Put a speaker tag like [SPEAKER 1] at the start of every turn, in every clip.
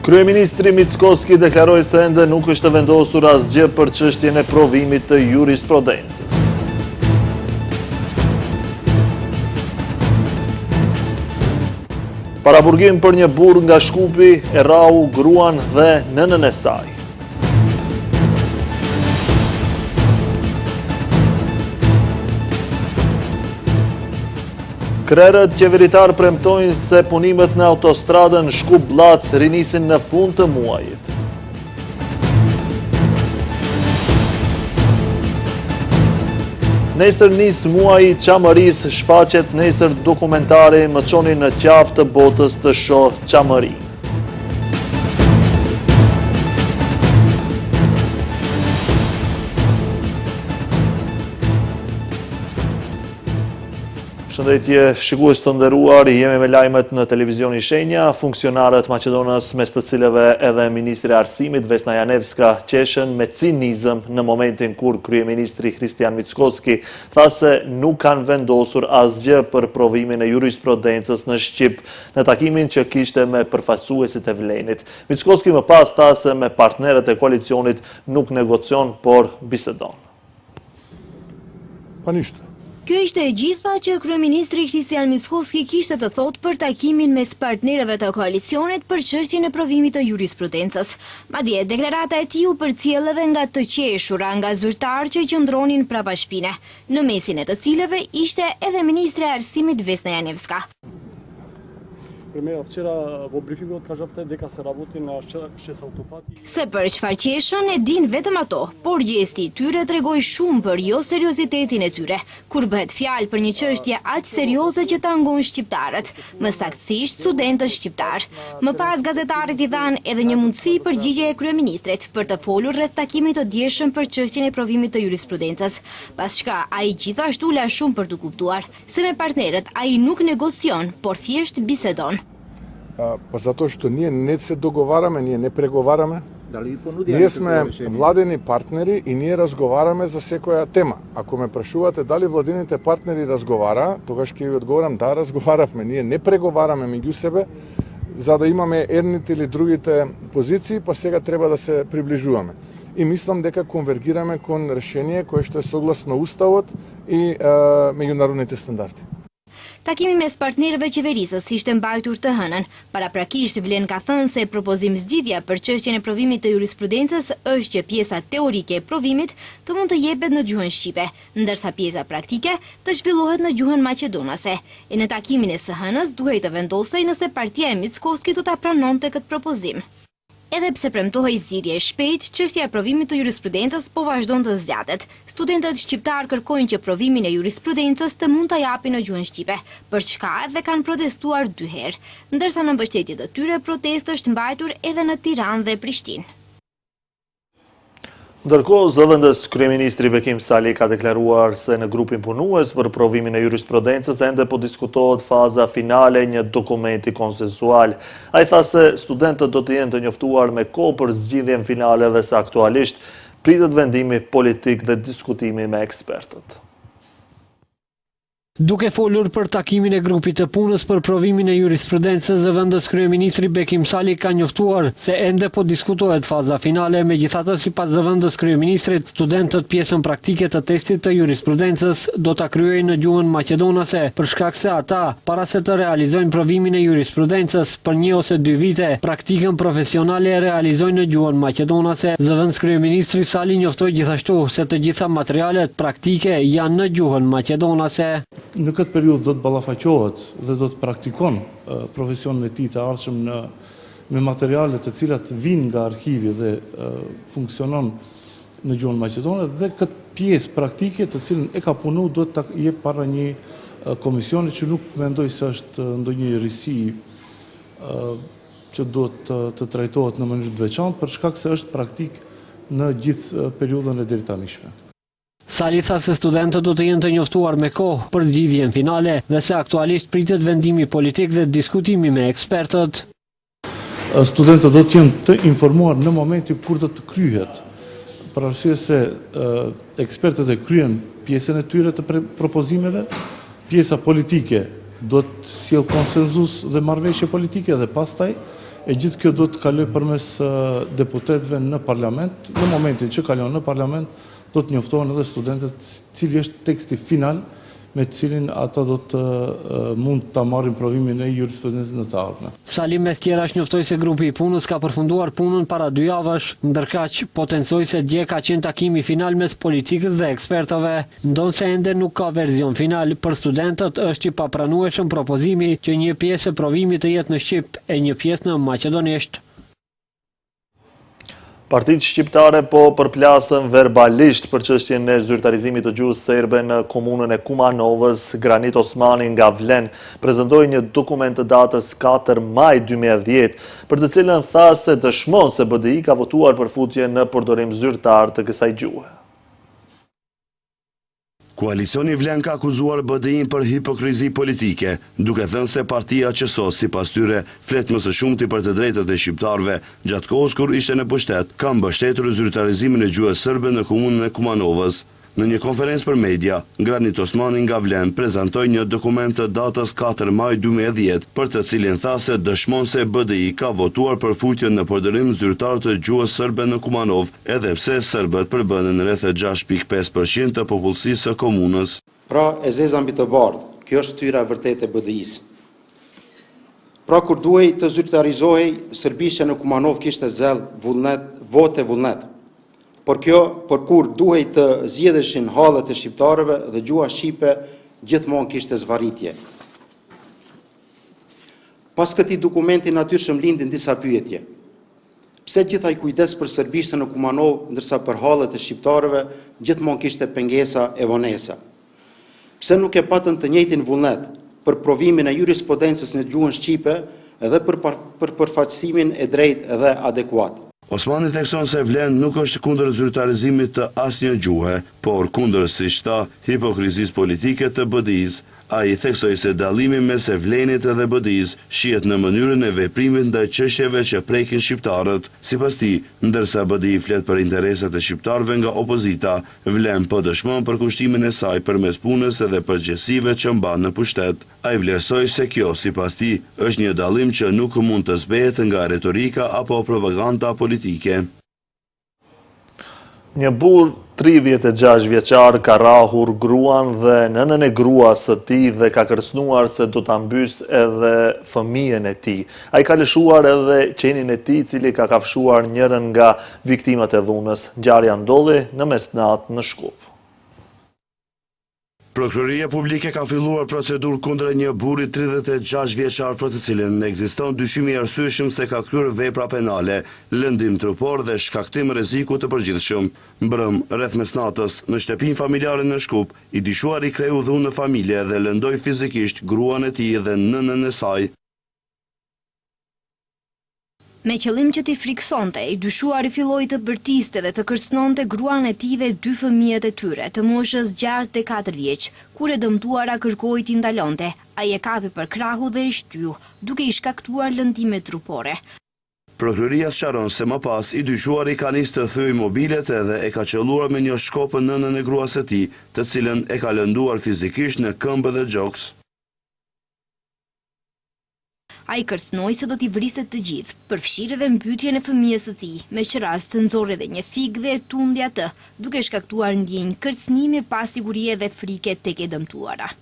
[SPEAKER 1] Kryeministri Mickoski deklaroi se ende nuk është vendosur asgjë për çështjen e provimit të jurisprudencës. Paraburgim për një burr nga Shkupi e rrau gruan dhe nënën e saj. Krerët qeveritar premtojnë se punimet në autostradën Shkup-Blac rinisin në fund të muajit. Nesër nis muaji i Çamërisë, shfaqet nesër dokumentari Më çoni në qafë të botës të shoh Çamëri. Shëndetje shikues të nderuar, jemi me lajmet në televizionin Shenja. Funksionarët Maqedonës, mes të cilëve edhe Ministri i Arsimit Vesna Janevska, qeshen me cinizëm në momentin kur kryeministri Kristian Mickoski tha se nuk kanë vendosur asgjë për provimin e jurisprudencës në Shqip në takimin që kishte me përfaqësuesit e Vlenit. Mickoski më pas tha se me partnerët e koalicionit nuk negocion, por bisedon.
[SPEAKER 2] Panishtë.
[SPEAKER 3] Kjo ishte e gjitha që kryeministri Kristian Mickoski kishte të thotë për takimin mes partnerëve të koalicionit për çështjen e provimit të jurisprudencës. Madje deklarata e tij u përcjell edhe nga të qeshura nga zyrtarë që qëndronin prapa shpine, në mesin e të cilëve ishte edhe ministri i Arsimit Vesna Janevska. Se për çfarë qeshën e din vetëm ato, por gjesti i tyre tregoi shumë për jo seriozitetin e tyre, kur bëhet fjalë për një çështje aq serioze që tangon shqiptarët, më saktësisht studentët shqiptar. Më pas gazetarët i dhanë edhe një mundësi përgjigje e kryeministrit për të folur rreth takimit të dieshëm për çështjen e provimit të jurisprudencës, pas çka ai gjithashtu la shumë për të kuptuar se me partnerët ai nuk negocion, por thjesht bisedon.
[SPEAKER 2] Pa zato što nije net se dogovarame, nije ne pregovarame. Ние сме владени партнери и ние разговараме за секоја тема. Ако ме прашувате дали владените партнери разговара, тогаш ќе ви одговорам да, разговаравме. Ние не преговараме меѓу себе за да имаме едните или другите позиции, па сега треба да се приближуваме. И мислам дека конвергираме кон решение кое што е согласно Уставот и меѓународните стандарти.
[SPEAKER 3] Takimi mes partnerëve qeverisës ishte mbajtur të hënën. Paraprakisht Vlen ka thënë se propozim zgjidhja për çështjen e provimit të jurisprudencës është që pjesa teorike e provimit të mund të jepet në gjuhën shqipe, ndërsa pjesa praktike të zhvillohet në gjuhën maqedonase. E në takimin e së hënës duhej të vendosej nëse partia e Mickoski do ta pranonte këtë propozim. Edhe pse premtohej zgjidhje e shpejtë, çështja e provimit të jurisprudencës po vazhdon të zgjatet. Studentët shqiptar kërkojnë që provimin e jurisprudencës të mund ta japin në gjuhën shqipe, për çka edhe kanë protestuar 2 herë, ndërsa në mbështetje të tyre protestë është mbajtur edhe në Tiranë dhe Prishtinë.
[SPEAKER 1] Ndërkohë, zëvendës kryeministri Bekim Sali ka deklaruar se në grupin punues për provimin e jurisprudencës ende po diskutohet faza finale një dokumenti konsensual. Ai tha se studentët do të jenë të njoftuar me kohë për zgjidhjen finale dhe se aktualisht pritet vendimi politik dhe diskutimi me ekspertët.
[SPEAKER 4] Duke folur për takimin e grupit të punës për provimin e jurisprudencës, zëvendës kryeministri Bekim Sali ka njoftuar se ende po diskutohet faza finale, megjithatë sipas zëvendës kryeministrit, studentët pjesën praktike të testit të jurisprudencës do ta kryejnë në gjuhën maqedonase, për shkak se ata, para se të realizojnë provimin e jurisprudencës për 1 ose 2 vite, praktikën profesionale e realizojnë në gjuhën maqedonase. Zëvendës kryeministri Sali njoftoi gjithashtu se të gjitha materialet praktike janë në gjuhën maqedonase.
[SPEAKER 5] Në këtë periudhë do të ballafaqohet dhe do të praktikon profesionin e tij të ardhshëm me materiale të cilat vijnë nga arkivi dhe funksionon në gjuhën maqedone, dhe këtë pjesë praktike të cilën e ka punu do të jep para një komisioni që nuk mendoj se është ndonjë risi që duhet të trajtohet në mënyrë të veçantë, për shkak se është praktik në gjithë periudhën e deritanishme.
[SPEAKER 4] Sali tha se studentët do të jenë të njoftuar me kohë për zgjidhjen finale dhe se aktualisht pritet vendimi politik dhe diskutimi me ekspertët.
[SPEAKER 5] Studentët do të jenë të informuar në momentin kur do të kryhet, për arsye se ekspertët e kryen pjesën e tyre të propozimeve, pjesa politike do të sjell konsenzus dhe marrëveshje politike dhe pastaj e gjithë kjo do të kaloj përmes deputetëve në parlament. Në momentin që kalon në parlament, do të njoftohen edhe studentët cili është teksti final me cilin ata do të mund të marrin provimin e jurisprudencës në të ardhmen.
[SPEAKER 4] Sali mes tjerash njoftoi se grupi i punës ka përfunduar punën para 2 javësh, ndërkaq potencoi se dje ka qenë takimi final mes politikës dhe ekspertëve, ndonse ende nuk ka verzion final. Për studentët është i papranueshëm propozimi që një pjesë e provimit të jetë në shqip e një pjesë në maqedonisht.
[SPEAKER 1] Partitë shqiptare po përplasën verbalisht për çështjen e zyrtarizimit të gjuhës serbe në komunën e Kumanovës. Granit Osmani nga Vlen prezantoi një dokument të datës 4 maj 2010, për të cilën tha se dëshmon se BDI ka votuar për futjen në përdorim zyrtar të kësaj gjuhe.
[SPEAKER 6] Koalicioni Vlen ka akuzuar BDI-n për hipokrizi politike, duke thënë se partia që sot, sipas tyre, flet më së shumti për të drejtat e shqiptarëve, gjatë kohës kur ishte në pushtet, ka mbështetur zyrtarizimin e gjuhës serbe në komunën e Kumanovës. Në një konferencë për media, Granit Osmani nga Vlen prezantoi një dokument të datës 4 maj 2010, për të cilin tha se dëshmon se BDI ka votuar për futjen në përdorim zyrtar të gjuhës serbe në Kumanov, edhe pse serbët përbënin rreth 6.5% të popullsisë së komunës.
[SPEAKER 7] Pra, e zeza mbi të bardhë, kjo është tyra vërtet e BDI-s. Pra, kur duhej të zyrtarizohej, serbishtja në Kumanov kishte zell vote vullnet. Por kur duhej të zgjedheshin hallet e shqiptarëve dhe gjuha shqipe gjithmonë kishte zvarritje. Pas këtij dokumenti natyrshëm lindin disa pyetje. Pse gjithaj kujdes për serbishtën në Kumanov, ndërsa për hallet e shqiptarëve gjithmonë kishte pengesa e vonesa? Pse nuk e patën të njëjtin vullnet për provimin e jurisprudencës në gjuhën shqipe edhe për përfaqësimin e drejtë dhe adekuat?
[SPEAKER 6] Osmani thekson se Vlen nuk është kundër zyrtarizimit të asnjë gjuhe, por kundër, siç tha, hipokrizisë politike të BDI-s. Ai theksoi se dallimi mes Vlenit dhe BDI-s shihet në mënyrën e veprimit ndaj çështjeve që prekin shqiptarët. Sipas tij, ndërsa BDI flet për interesat e shqiptarëve nga opozita, Vlen po dëshmon për kushtimin e saj përmes punës edhe përgjegjësive që mban në pushtet. Ai vlerësoi se kjo, sipas tij, është një dallim që nuk mund të zbehet nga retorika apo propaganda politike.
[SPEAKER 1] Një burr 36 vjeçar ka rrahur gruan dhe nënën e gruas së tij dhe ka kërcënuar se do ta mbys edhe fëmijën e tij. Ai ka lëshuar edhe qenin e tij, i cili ka kafshuar njërin nga viktimat e dhunës. Ngjarja ndodhi në mesnatë në Shkup.
[SPEAKER 6] Prokuroria publike ka filluar procedurë kundër një burri 36 vjeçar për të cilin ekziston dyshimi i arsyeshëm se ka kryer vepra penale, lëndim trupor dhe shkaktim rreziku të përgjithshëm. Mbrëm rreth mesnatës në shtëpinë familjare në Shkup, i dyshuari kreu dhunë në familje dhe lëndoi fizikisht gruan e tij dhe nënën e saj.
[SPEAKER 3] Me qëllim që t'i friksonte, i dyshuari filloi të bërtiste dhe të kërcënonte gruan e tij dhe 2 fëmijët e tyre, të moshës 6 dhe 4 vjeç. Kur e dëmtuara kërkoi t'i ndalonte, ai e kapi për krahu dhe e shtyu, duke i shkaktuar lëndime trupore.
[SPEAKER 6] Prokuroria sqaron se më pas i dyshuari ka nisë të thyej mobilet edhe e ka qelluar me një shkopë nënën e gruas së tij, të cilën e ka lënduar fizikisht në këmbë dhe gjoks.
[SPEAKER 3] Ai kërcënoi se do t'i vriste të gjithë, përfshirë edhe mbytjen e fëmijës së tij, me që rast të nxorri edhe një thik dhe e tundi atë, duke shkaktuar ndjenjë kërcënimi, pasigurie dhe frike tek e dëmtuara.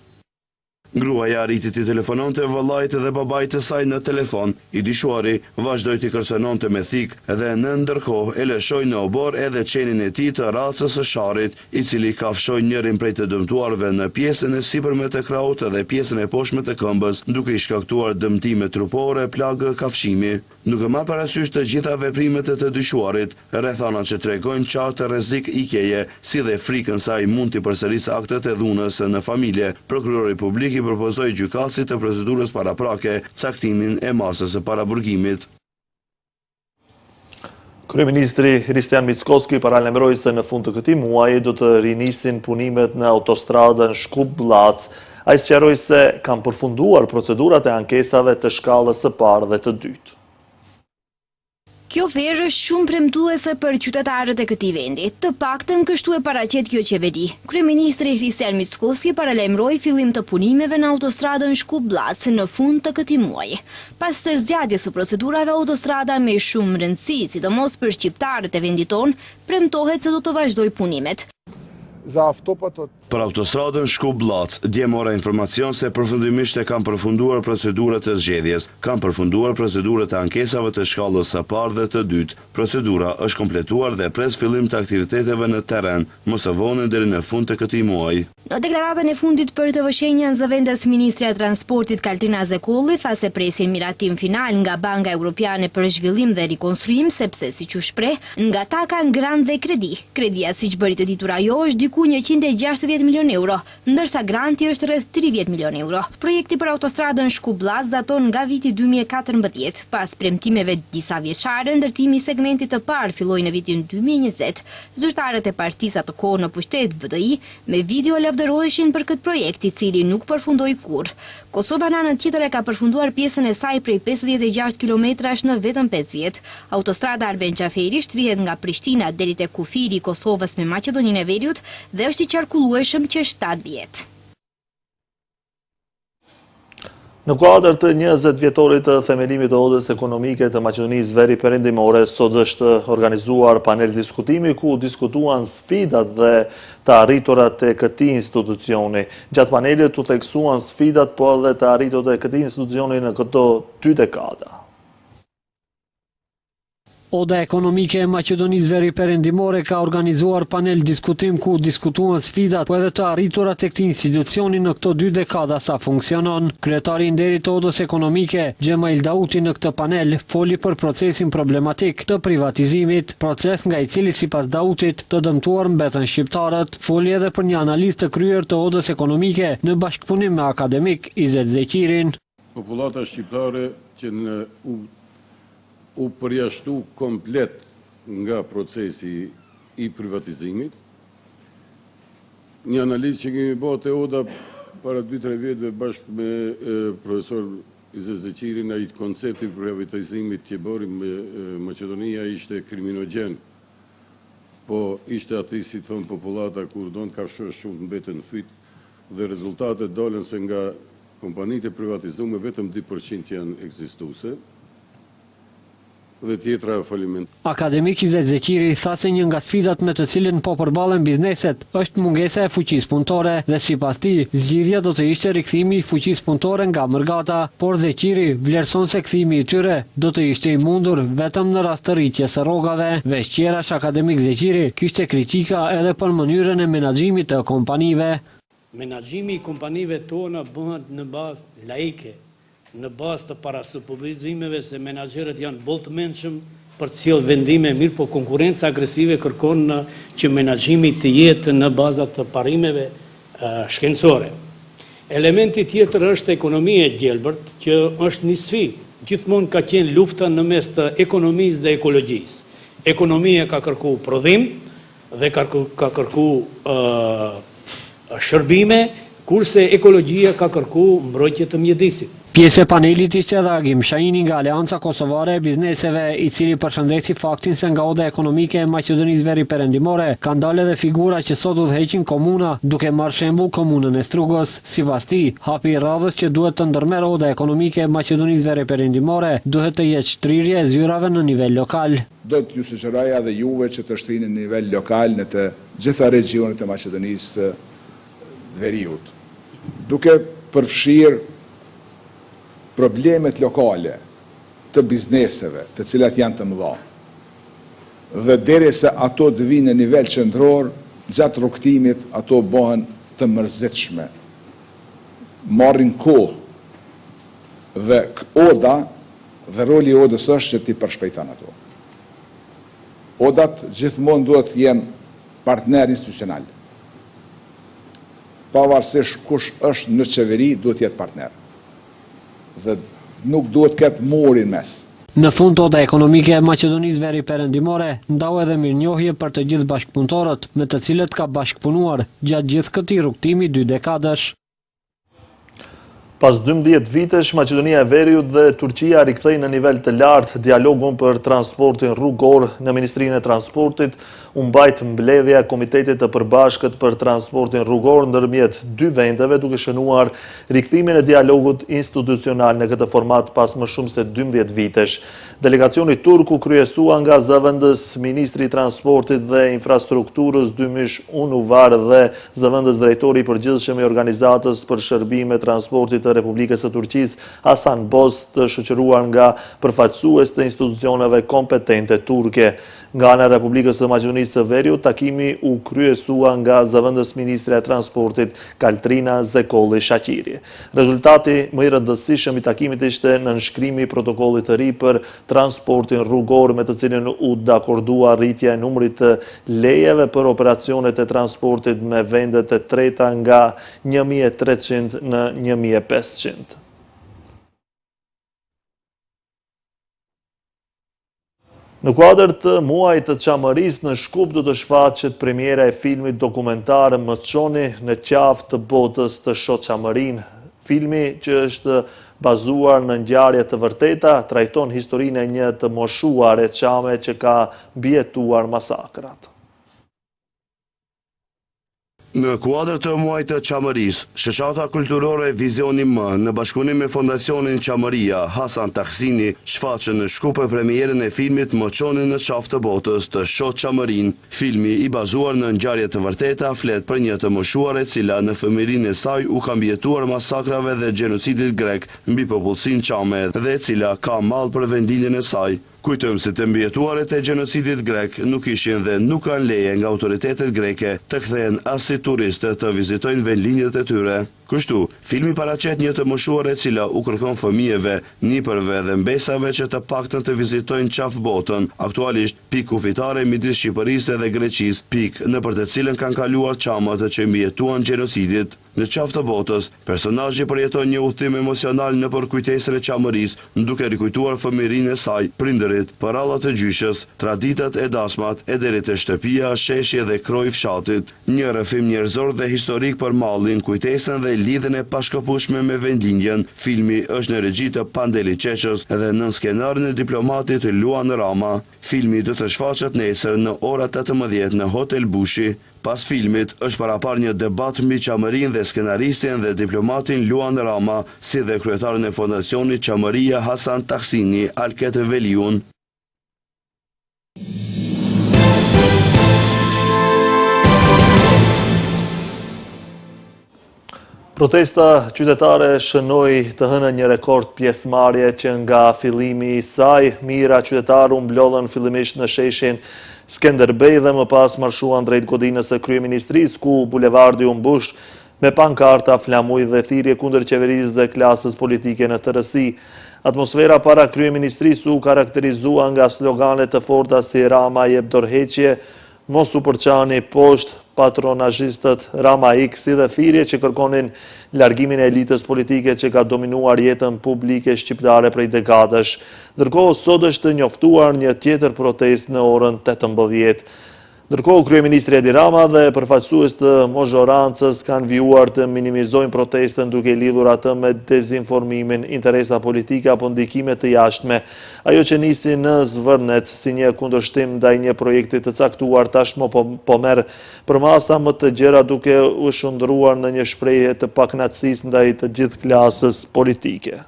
[SPEAKER 6] Gruaja arriti t'i telefononte vëllait dhe babait të saj në telefon. I dyshuari vazhdoi t'i kërcënonte me thik dhe në ndërkohë e lëshoi në obor edhe qenin e tij të racës së sharrit, i cili kafshoi njërin prej të dëmtuarve në pjesën e sipërme të krahut dhe pjesën e poshtme të këmbës, duke i shkaktuar dëmtime trupore, plagë kafshimi. Duke marrë parasysh të gjitha veprimet e të dyshuarit, rrethanat që tregojnë qartë rrezik ikjeje, si dhe frikën se ai mund t'i përsërisë aktet e dhunës në familje, prokurori publik i propozoi gjykatësit të procedurës paraprake caktimin e masës së paraburgimit.
[SPEAKER 1] Kryeministri Hristijan Mickoski paralajmëroi se në fund të këtij muaji do të rinisin punimet në autostradën Shkup-Llac. Ai sqaroi se kanë përfunduar procedurat e ankesave të shkallës së parë dhe të dytë.
[SPEAKER 3] Kjo verë është shumë premtuese për qytetarët e këtij vendi. Të paktën kështu e paraqet kjo qeveri. Kryeministri Hristian Mickoski paralajmëroi fillim të punimeve në autostradën Shkup-Blac në fund të këtij muaji. Pas së zgjatjes së procedurave, autostrada me shumë rëndësi, sidomos për shqiptarët e vendit tonë, premtohet se do të vazhdojë punimet.
[SPEAKER 6] Për autostradën Shkup-Blac, dje mora informacion se përfundimisht e kanë përfunduar procedurat e zgjedhjes, kanë përfunduar procedurat e ankesave të shkallës së parë dhe të dytë. Procedura është kompletuar dhe pres fillim të aktiviteteve në terren, më së vonë deri në fund të këtij muaji.
[SPEAKER 3] Në deklaratën e fundit për të vëshenjën zëvendës Ministrja e Transportit Kaltina Zekolli tha se presin miratim final nga Banka Evropiane për Zhvillim dhe Rikonstruim, sepse siç u shpreh, nga ta kanë grant dhe kredi. Kredia, siç bëri të ditur ajo, është diku 160 milion euro, ndërsa granti është rreth 30 milion euro. Projekti për autostradën Shkup-Blac daton nga viti 2014. Pas premtimeve disa vjeçare, ndërtimi i segmentit të parë filloi në vitin 2020. Zyrtarët e partisë atë kohë në pushtet VDI me video lavdëroheshin për këtë projekt, i cili nuk përfundoi kurrë. Kosova në anën tjetër e ka përfunduar pjesën e saj prej 56 kilometrash në vetëm 5 vjet. Autostrada Arben Xhaferi shtrihet nga Prishtina deri te kufiri i Kosovës me Maqedoninë e Veriut dhe është i qarkullueshëm që 7 vjet.
[SPEAKER 1] Në kuadër të 20 vjetorit të themelimit të odës ekonomike të Maqedonisë Veri Perëndimore, sot është organizuar panel diskutimi ku diskutuan sfidat dhe të arriturat e këtij institucioni. Gjatë panelit u theksuan sfidat, po edhe të arriturat e këtij institucioni në këto 2 dekada.
[SPEAKER 4] Oda ekonomike e Maqedonisë Veri Perëndimore ka organizuar panel diskutim ku diskutuan sfidat, po edhe të arriturat e këtij institucioni në këto 2 dekada sa funksionon. Kryetari i nderit të odës ekonomike, Xhemail Dauti, në këtë panel foli për procesin problematik të privatizimit, proces nga i cili sipas Dautit të dëmtuar mbetën shqiptarët. Foli edhe për një analizë të kryer të odës ekonomike në bashkëpunim me akademik Izet Zeqirin.
[SPEAKER 8] Popullata shqiptare që u përjashtu komplet nga procesi i privatizimit. Një analizë që kemi bërë te Oda para 2-3 vjetëve bashkë me profesor Izet Zeqirin, ai koncepti i privatizimit që bëri me Maqedonia ishte kriminogjen. Po ishte aty, si thon popullata, kur don ka shumë mbeten fyt dhe rezultatet dolën se nga kompanitë e privatizuara vetëm 2% janë ekzistuese. Dhe tjetra faliment.
[SPEAKER 4] Akademik Izet Zeqiri tha se një nga sfidat me të cilën po përballen bizneset është mungesa e fuqisë punëtore dhe sipas tij zgjidhja do të ishte rikthimi i fuqisë punëtore nga Mërgata, por Zeqiri vlerëson se kthimi i tyre do të ishte i mundur vetëm në rast të rritjes së rrogave. Veçqerash akademik Zeqiri kishte kritika edhe për mënyrën e menaxhimit të kompanive.
[SPEAKER 9] Menaxhimi i kompanive tona bëhet në bazë laike, në bazë të parasupozimeve se menaxherët janë bollëmendshëm për të sjellë vendime mirë, po konkurrenca agresive kërkon që menaxhimi të jetë në baza të parimeve shkencore. Elementi tjetër është ekonomia e gjelbërt, që është një sfidë. Gjithmonë ka qenë lufta në mes të ekonomisë dhe ekologjisë. Ekonomia ka kërku prodhim dhe ka kërku shërbime, kurse ekologjia ka kërku mbrojtje të mjedisit.
[SPEAKER 4] Pjesë e panelit ishte edhe Agim Shahini nga Aleanca Kosovare e Bizneseve, i cili përshëndeti faktin se nga oda ekonomike e Maqedonisë Veri Perëndimore kanë dalë edhe figura që sot udhëheqin komuna, duke marrë shembull komunën e Strugos. Sipas tij, hapi i radhës që duhet të ndërmerë oda ekonomike e Maqedonisë Veri Perëndimore duhet të jetë shtrirje e zyrave në nivel lokal.
[SPEAKER 10] Do të ju sugjeroja dhe juve që të shtrini në nivel lokal në të gjitha regionet e Maqedonisë Veriut, duke përfshirë problemet lokale të bizneseve, të cilat janë të mëdha. Dhe derisa ato të vinë në nivel qendror, gjatë rrugtimit ato bëhen të mërzitshme. Marrin kohë dhe oda dhe roli i odës është që ti përshpejton ato. Odat gjithmonë duhet të jenë partner institucional. Pavarësisht kush është në qeveri, duhet të jetë partner. Dhe nuk duhet këtë murin mes.
[SPEAKER 4] Në fund, oda ekonomike e Maqedonisë Veri Perëndimore ndau edhe mirënjohje për të gjithë bashkëpunëtorët me të cilët ka bashkëpunuar gjatë gjithë këtij rrugtimi 2 dekadash.
[SPEAKER 1] Pas 12 vitesh, Maqedonia e Veriut dhe Turqia rikthej në nivel të lartë dialogun për transportin rrugor në Ministrinë e Transportit, u mbajt mbledhja e Komitetit të Përbashkët për Transportin Rrugor ndërmjet dy vendeve, duke shënuar rikthimin e dialogut institucional në këtë format pas më shumë se 12 vitesh. Delegacioni turku kryesua nga zëvendës Ministri i Transportit dhe Infrastrukturës Dymysh Unuvar dhe zëvendës drejtori i përgjithshëm i Organizatës për Shërbime Transportit të Republikës së Turqisë, Hasan Boz, të shoqëruar nga përfaqësues të institucioneve kompetente turke. Nga ana e Republikës së Maqedonisë së Veriut, takimi u kryesua nga zëvendës Ministre e Transportit Kaltrina Zekolli Shaqiri. Rezultati më i rëndësishëm i takimit ishte nënshkrimi i protokollit të ri për transportin rrugor, me të cilin u dakordua rritja e numrit të lejeve për operacionet e transportit me vendet e treta nga 1300 në 1500. Në kuadër të muajit të Çamërisë në Shkup do të shfaqet premiera e filmit dokumentar Më çoni në qafë të botës të shoh Çamërinë. Filmi, që është bazuar në ngjarje të vërteta, trajton historinë e një të moshuar e çame që ka mbijetuar masakrat.
[SPEAKER 6] Në kuadër të muajit të Çamërisë, shoqata kulturore Vizioni M në bashkëpunim me Fondacionin Çamëria Hasan Taksini shfaqën në Shkup premierën e filmit Më çoni në qafë të botës të shoh Çamërinë. Filmi, i bazuar në ngjarje të vërteta, flet për një të moshuar e cila në fëmijërinë e saj u ka mbijetuar masakrave dhe gjenocidit grek mbi popullsinë çame dhe e cila ka mall për vendindjen e saj. Kujtojmë se të mbijetuarit e gjenocidit grek nuk ishin dhe nuk kanë leje nga autoritetet greke të kthehen as si turistë të vizitojnë vendlinjet e tyre. Kështu, filmi paraqet një të moshuar e cila u kërkon fëmijëve, nipërve dhe mbesave që të paktën të vizitojnë qafë botën, aktualisht pikë kufitare midis Shqipërisë dhe Greqisë, pikë në për të cilën kanë kaluar çamët që mbijetuan gjenocidit. Në qafë të botës, personazhi përjeton një udhtim emocional në për kujtesën e Çamërisë, duke rikujtuar fëmijërinë e saj, prindërit, parallat e gjyshës, traditat e dasmat, e deri te shtëpia, sheshje dhe kroji fshatit. Një rrëfim njerëzor dhe historik për mallin, kujtesën dhe lidhjen e pashkëpushme me vendlindjen. Filmi është në regji të Pandeli Çeçës dhe nën skenarin e diplomatit Luan Rama. Filmi do të shfaqet nesër në ora 18 në Hotel Bushi. Pas filmit është parapar një debat mbi Çamërinë dhe skenaristin dhe diplomatin Luan Rama, si dhe kryetarin e Fondacionit Çamëria Hasan Taksini Alket Veliun.
[SPEAKER 1] Protesta qytetare shënoi të hënën një rekord pjesëmarrje që nga fillimi i saj, mijëra qytetarë u mblodhën fillimisht në sheshin Skenderbej dhe më pas marshuan drejt godinës së kryeministrisë, ku bulevardi u mbush me pankarta, flamuj dhe thirrje kundër qeverisë dhe klasës politike në tërësi. Atmosfera para kryeministrisë u karakterizua nga slogane të forta si Rama jep dorëheqje, mos u përçani poshtë, patronazhistët, Rama ik, si dhe thirrje që kërkonin largimin e elitës politike që ka dominuar jetën publike shqiptare prej dekadash. Ndërkohë, sot është njoftuar një tjetër protestë në orën 18. Ndërkohë, kryeministri Edi Rama dhe përfaqësues të mozhorancës kanë vijuar të minimizojnë protestën duke lidhur atë me dezinformimin, interesa politike apo ndikime të jashtme. Ajo që nisi në Zvërnec si një kundërshtim ndaj një projekti të caktuar tashmë po merr përmasa më të gjera, duke u shndruar në një shprehje të pakënaqësisë ndaj të gjithë klasës politike.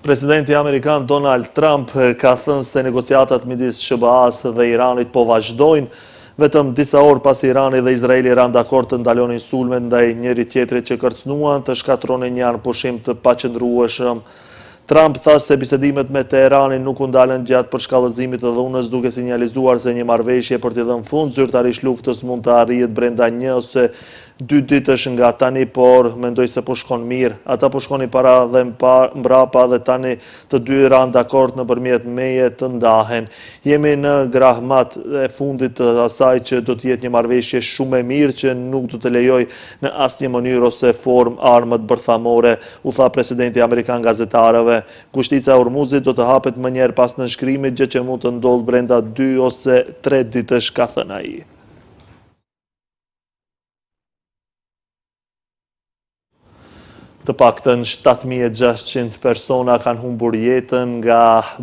[SPEAKER 1] Presidenti Amerikan Donald Trump ka thënë se negociatat midis SBA-s dhe Iranit po vazhdojnë, vetëm disa orë pas Irani dhe Izraeli ranë dakord të ndalonin sulmet ndaj njëri tjetrit që kërcënuan të shkatronin një pushim të paqëndrueshëm. Trump tha se bisedimet me Teheranin nuk u ndalen gjatë përshkallëzimit të dhunës, duke sinjalizuar se një marrëveshje për t'i dhënë fund zyrtarisht luftës mund të arrihet brenda 1 ose 2 ditësh nga tani, por mendoj se po shkon mirë. Ata po shkonin para dhe mbrapa dhe tani të dy ranë dakord nëpërmjet meje të ndahen. Jemi në grahmat e fundit të asaj që do të jetë një marrëveshje shumë e mirë që nuk do të lejoj në asnjë mënyrë ose formë armët bërthamore, u tha presidenti amerikan gazetarëve. Kushtica e Hormuzit do të hapet më njëherë pas nënshkrimit, gjë që mund të ndodhë brenda 2 ose 3 ditësh, ka thënë ai. Të paktën 7.600 persona kanë humbur jetën nga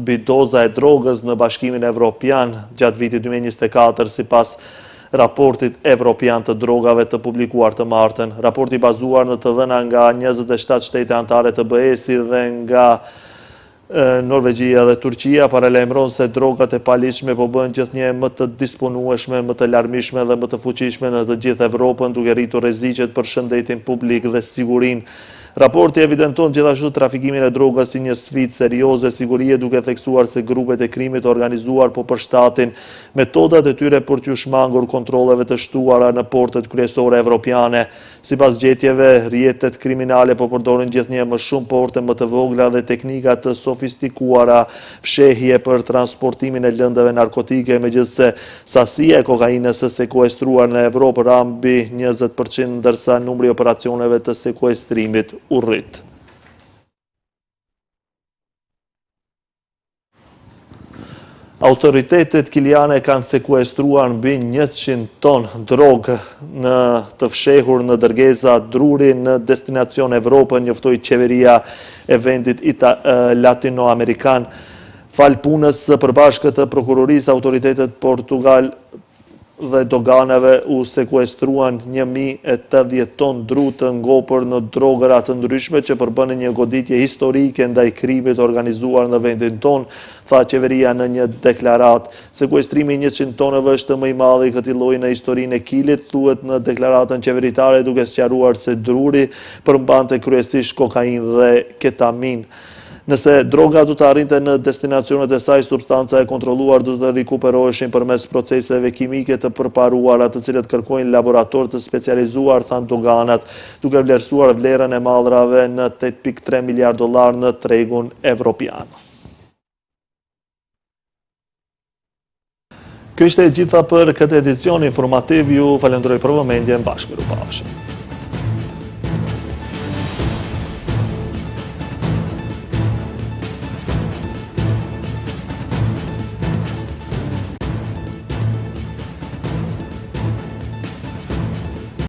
[SPEAKER 1] bidoza e drogës në Bashkimin Evropian gjatë vitit 2024 sipas raportit evropian të drogave të publikuar të martën. Raporti bazuar në të dhëna nga 27 shtete anëtare të BE-sit dhe nga Norvegjia dhe Turqia paralajmëron se drogat e paligjshme po bëhen gjithnjë më të disponueshme, më të larmishme dhe më të fuqishme në të gjithë Evropën, duke rritur rreziqet për shëndetin publik dhe sigurinë. Raporti evidenton gjithashtu trafikimin e drogës si një sfidë serioze sigurie, duke theksuar se grupet e krimit organizuar po përshtatin metodat e tyre për t'u shmangur kontrolleve të shtuara në portet kryesore evropiane. Sipas gjetjeve, rrjetet kriminale po përdorin gjithnjë më shumë porte më të vogla dhe teknika të sofistikuara fshehje për transportimin e lëndëve narkotike, megjithse sasia e kokainës së sekuestruar në Evropë rambi 20%, ndërsa numri i operacioneve të sekuestrimit u rrit. Autoritetet kiliane kanë sekuestruar mbi 100 ton drogë në të fshehur në dërgesa Druri në destinacion Evropën, njoftoi qeveria e vendit latinoamerikan. Fal punës së përbashkët të prokurorisë, autoritetet Portugal dhe doganave u sekuestruan 1080 ton dru të ngopur në drogëra të ndryshme që përbënin një goditje historike ndaj krimit organizuar në vendin ton, tha qeveria në një deklarat. Sekuestrimi 100 tonëve është më i madh i këtij lloji në historinë e Kilit, thuhet në deklaratën qeveritare, duke sqaruar se Druri përmbante kryesisht kokainë dhe ketamin. Nëse droga du të arrinte në destinacionet e saj, substanca e kontrolluar du të rikuperoheshin përmes proceseve kimike të përparuara, të cilët kërkojnë laborator të specializuar, thanë doganat, duke vlerësuar vlerën e mallrave në 8.3 miliard dollar në tregun evropian. Kjo ishte e gjitha për këtë edicion informativ, ju falenderoj për vëmendjen, bashkë pafshim.